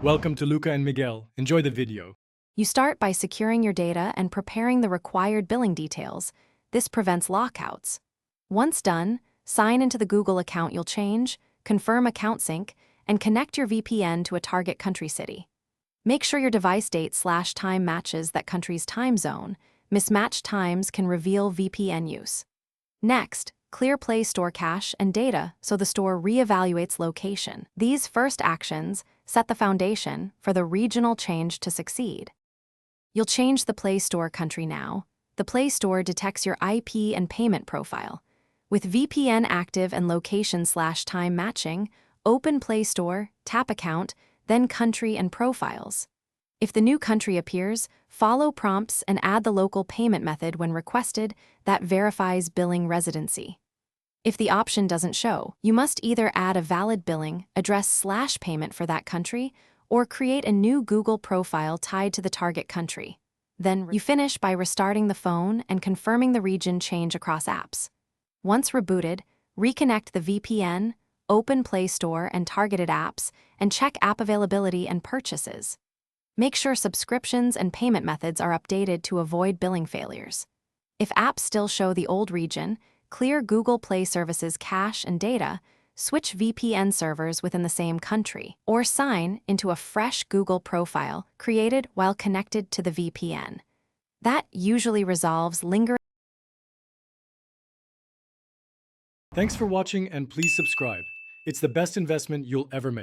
Welcome to Luca and Miguel. Enjoy the video. You start by securing your data and preparing the required billing details. This prevents lockouts. Once done, sign into the Google account you'll change, confirm account sync, and connect your VPN to a target country city. Make sure your device date/time matches that country's time zone. Mismatched times can reveal VPN use. Next, clear Play Store cache and data so the store reevaluates location. These first actions set the foundation for the regional change to succeed. You'll change the Play Store country now. The Play Store detects your IP and payment profile. With VPN active and location/time matching, open Play Store, tap Account, then Country and Profiles. If the new country appears, follow prompts and add the local payment method when requested that verifies billing residency. If the option doesn't show, you must either add a valid billing address/payment for that country or create a new Google profile tied to the target country. Then you finish by restarting the phone and confirming the region change across apps. Once rebooted, reconnect the VPN, open Play Store and targeted apps, and check app availability and purchases. Make sure subscriptions and payment methods are updated to avoid billing failures. If apps still show the old region, clear Google Play Services cache and data, switch VPN servers within the same country, or sign into a fresh Google profile created while connected to the VPN. That usually resolves lingering. Thanks for watching and please subscribe. It's the best investment you'll ever make.